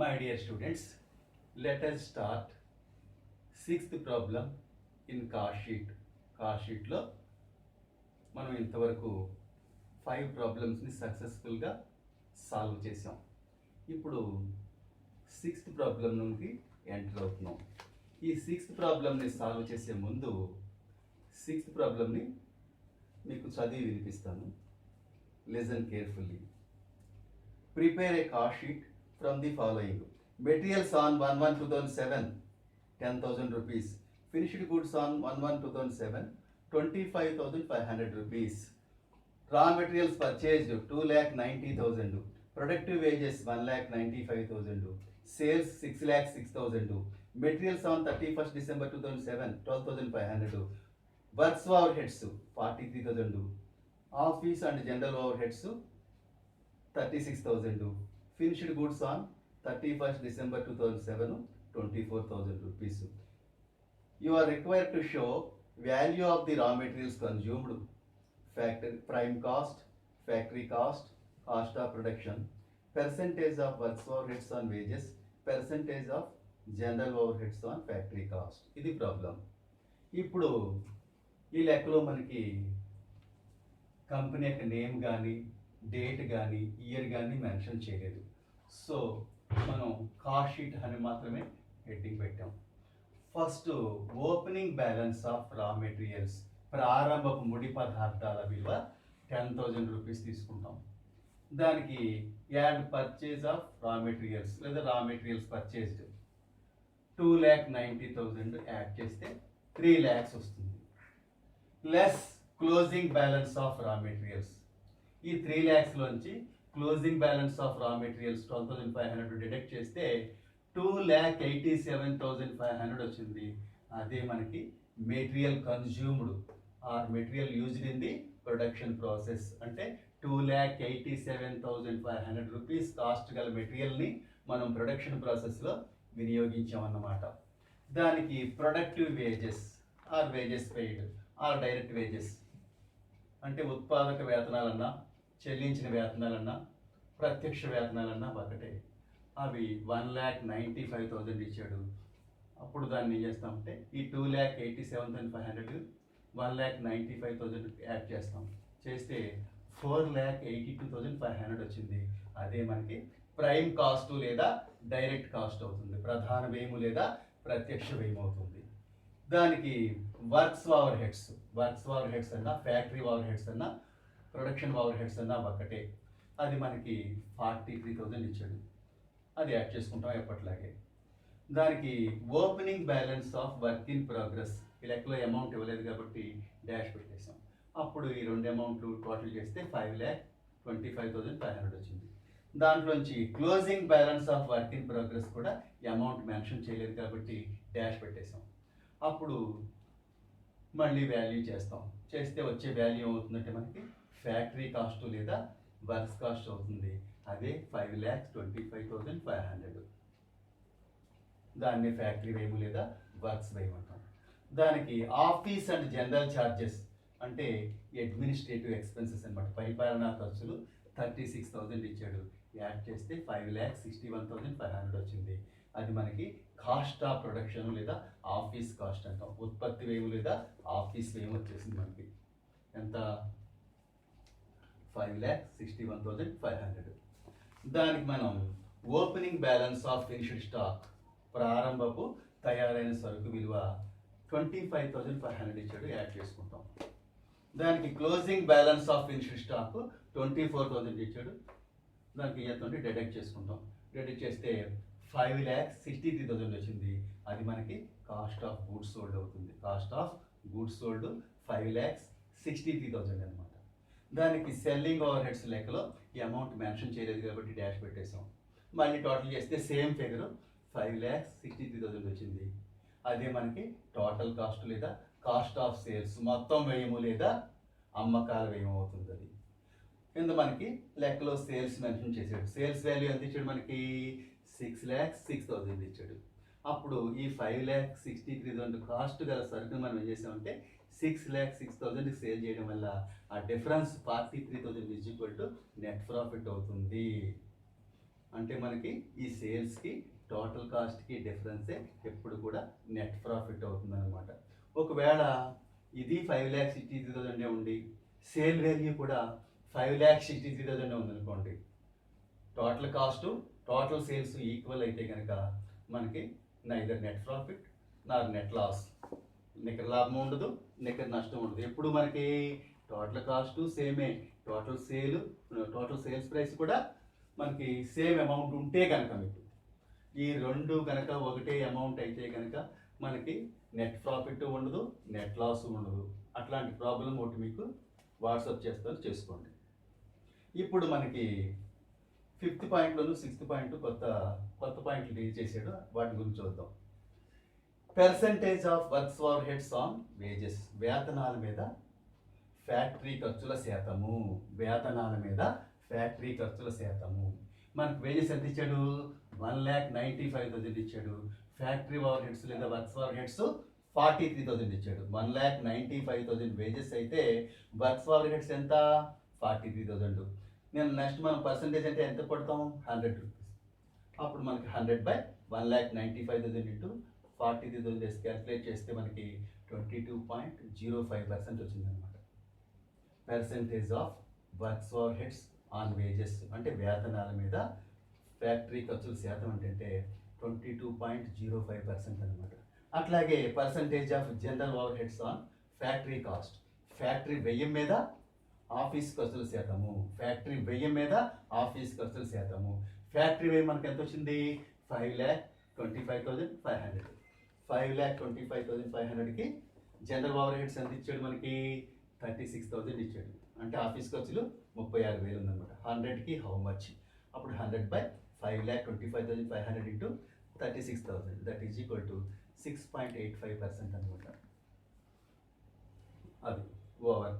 My dear students, let us start sixth problem in cost sheet. Cost sheet లో మనం ఇంతవరకు 5 ప్రాబ్లమ్స్ని సక్సెస్ఫుల్గా సాల్వ్ చేసాం. ఇప్పుడు సిక్స్త్ ప్రాబ్లం నుండి ఎంటర్ అవుతున్నాం. ఈ సిక్స్త్ ప్రాబ్లమ్ని సాల్వ్ చేసే ముందు సిక్స్త్ ప్రాబ్లమ్ని మీకు చదివి వినిపిస్తాను. Listen carefully. Prepare a cost sheet from the following: materials on 1/1/2007 10,000 rupees, finished goods on 1/1/2007 25,500 rupees, raw materials purchased 2,90,000, productive wages 1,95,000, sales 6,06,000, materials on 31st December 2007 12,500, works overheads 43,000, office and general overheads 36,000, finished goods on 31st December 2007 24,000 rupees. You are required to show value of the raw materials consumed, factory prime cost, factory cost, cost of production, percentage of works overheads on wages, percentage of general overheads on factory cost. ఇది problem. ఇప్పుడు ఈ లెక్కలో మనకి company యొక్క name కానీ date కానీ year కానీ mention చేయలేదు. సో మనం కాస్ట్ షీట్ అని మాత్రమే హెడ్డింగ్ పెట్టాం. First opening balance of raw materials, ప్రారంభపు ముడి పదార్థాల విలువ 10,000 రూపీస్ తీసుకుంటాం. దానికి add purchase of raw materials లేదా రా మెటీరియల్స్ పర్చేజ్డ్ 2,90,000 యాడ్ చేస్తే 3 lakhs వస్తుంది. Less closing balance of raw materials. ఈ 3 lakhs లోంచి closing balance of raw materials 12,500 deduct చేస్తే 2,87,500 వచ్చింది. అదే మనకి material consumed are material used in the production process. అంటే 2,87,500 రూపీస్ కాస్ట్ గల మెటీరియల్ని మనం ప్రొడక్షన్ ప్రాసెస్లో వినియోగించామన్నమాట. దానికి productive wages or wages paid or direct wages అంటే ఉత్పాదక వేతనాలన్నా చెల్లించిన వేతనాలన్నా ప్రత్యక్ష వేతనాలన్నా ఒకటే. అవి 1,95,000 ఇచ్చాడు. అప్పుడు దాన్ని ఏం చేస్తామంటే ఈ 2,87,500 1,95,000 యాడ్ చేస్తాం. చేస్తే 4,82,500 వచ్చింది. అదే మనకి ప్రైమ్ కాస్ట్ లేదా డైరెక్ట్ కాస్ట్ అవుతుంది. ప్రధాన వ్యయము లేదా ప్రత్యక్ష వ్యయం అవుతుంది. దానికి వర్క్స్ ఓవర్ హెడ్స్ అన్నా ఫ్యాక్టరీ ఓవర్ హెడ్స్ అన్నా ప్రొడక్షన్ ఓవర్ హెడ్స్ అన్నా ఒకటే. అది మనకి 43,000 ఇచ్చాడు. అది యాడ్ చేసుకుంటాం ఎప్పటిలాగే. దానికి opening balance of work in progress. ఈ లెక్కలో అమౌంట్ ఇవ్వలేదు కాబట్టి డాష్ పెట్టేసాం. అప్పుడు ఈ రెండు అమౌంట్లు టోటల్ చేస్తే 5,25,500 వచ్చింది. దాంట్లోంచి closing balance of work in progress కూడా అమౌంట్ మెన్షన్ చేయలేదు కాబట్టి డాష్ పెట్టేసాం. అప్పుడు మళ్ళీ వాల్యూ చేస్తాం. చేస్తే వచ్చే వాల్యూ అవుతుందంటే మనకి ఫ్యాక్టరీ కాస్ట్ లేదా వర్క్స్ కాస్ట్ అవుతుంది. అదే 5,25,500. దాన్ని ఫ్యాక్టరీ వ్యయము లేదా వర్క్స్ వ్యయం అంటాం. దానికి ఆఫీస్ అండ్ జనరల్ ఛార్జెస్ అంటే అడ్మినిస్ట్రేటివ్ ఎక్స్పెన్సెస్ అనమాట. పరిపాలనా ఖర్చులు 36,000 ఇచ్చాడు. యాడ్ చేస్తే 5,61,500 వచ్చింది. అది మనకి కాస్ట్ ఆఫ్ ప్రొడక్షన్ లేదా ఆఫీస్ కాస్ట్ అంటాం. ఉత్పత్తి వ్యయం లేదా ఆఫీస్ వ్యయం వచ్చేసింది మనకి ఎంత 5,61,500. దానికి మనం opening balance of finished stock, ప్రారంభపు తయారైన సరుకు విలువ 25,500 ఇచ్చాడు. యాడ్ చేసుకుంటాం. దానికి closing balance of finished stock 24,000 ఇచ్చాడు. దానికి ఎంత డిడక్ట్ చేసుకుంటాం. డిడక్ట్ చేస్తే 5,63,000 వచ్చింది. అది మనకి కాస్ట్ ఆఫ్ గూడ్స్ సోల్డ్ అవుతుంది. కాస్ట్ ఆఫ్ గూడ్స్ సోల్డ్ 5,63,000 అనమాట. దానికి సెల్లింగ్ ఓవర్ హెడ్స్ లెక్కలో ఈ అమౌంట్ మెన్షన్ చేయలేదు కాబట్టి డాష్ పెట్టేసాం. మళ్ళీ టోటల్ చేస్తే సేమ్ ఫిగర్ 5,63,000 వచ్చింది. అదే మనకి టోటల్ కాస్ట్ లేదా కాస్ట్ ఆఫ్ సేల్స్, మొత్తం వ్యయము లేదా అమ్మకాల వ్యయం అవుతుంది. అది కింద మనకి లెక్కలో సేల్స్ మెన్షన్ చేసాడు. సేల్స్ వాల్యూ ఎంత ఇచ్చాడు మనకి 6,06,000 ఇచ్చాడు. అప్పుడు ఈ 5,63,000 కాస్ట్ గల సరుకుని మనం ఏం చేసామంటే 6,06,000 సేల్ చేయడం వల్ల ఆ difference 43,000 is equal to net profit అవుతుంది. అంటే మనకి ఈ సేల్స్కి టోటల్ కాస్ట్కి డిఫరెన్సే ఎప్పుడు కూడా నెట్ ప్రాఫిట్ అవుతుంది అనమాట. ఒకవేళ ఇది 5,63,000 ఉండి సేల్ వాల్యూ కూడా 5,63,000 ఉందనుకోండి, total cost total sales equal అయితే కనుక మనకి నైదర్ నెట్ ప్రాఫిట్ నార్ నెట్ లాస్, నికర లాభం ఉండదు, నికర నష్టం ఉండదు. ఎప్పుడు మనకి టోటల్ కాస్ట్ సేమే, టోటల్ సేల్స్ ప్రైస్ కూడా మనకి సేమ్ అమౌంట్ ఉంటే కనుక, మీకు ఈ రెండు కనుక ఒకటే అమౌంట్ అయితే కనుక మనకి నెట్ ప్రాఫిట్ ఉండదు, నెట్ లాస్ ఉండదు. అట్లాంటి ప్రాబ్లం ఒకటి మీకు వాట్సాప్ చేస్తారు, చేసుకోండి. ఇప్పుడు మనకి 5th పాయింట్లోను 6th పాయింట్ కొత్త పాయింట్లు డీల్ చేసాడు, వాటి గురించి చూద్దాం. Percentage of works over heads on wages, వేతనాల మీద ఫ్యాక్టరీ ఖర్చుల శాతము. వేతనాల మీద ఫ్యాక్టరీ ఖర్చుల శాతము. మనకు వేజెస్ ఎంత ఇచ్చాడు? 1,95,000 ఇచ్చాడు. ఫ్యాక్టరీ ఓవర్ హెడ్స్ లేదా వర్క్స్ ఓవర్ హెడ్స్ 43,000 ఇచ్చాడు. 1,95,000 వేజెస్ అయితే వర్క్స్ ఓవర్ హెడ్స్ ఎంత? 43,000. నేను నెక్స్ట్ మనం పర్సంటేజ్ అంటే ఎంత పడతాం? 100 రూపీస్. అప్పుడు మనకి 100/1,95,000 ఇంటూ 43,000 వేసి క్యాల్కులేట్ చేస్తే మనకి 22.05% వచ్చిందనమాట. Percentage of works over heads on wages అంటే వేతనాల మీద ఫ్యాక్టరీ ఖర్చుల శాతం అంటే 22.05% అనమాట. అట్లాగే percentage of general over heads on factory cost, factory వ్యయం మీద ఆఫీస్ ఖర్చుల శాతము. ఫ్యాక్టరీ వ్యయం మీద ఆఫీస్ ఖర్చుల శాతము. ఫ్యాక్టరీ వ్యయం మనకి ఎంత వచ్చింది? 5,25,500. 5,25,500కి జనరల్ ఓవర్ హెడ్స్ ఎంత ఇచ్చాడు? మనకి 36,000 ఇచ్చాడు. అంటే ఆఫీస్ ఖర్చులు 36,000 ఉందన్నమాట. 100కి హౌ మచ్? అప్పుడు 100/5,25,500 into 36,000 that is equal to 6.85% అనమాట. అది ఓవర్.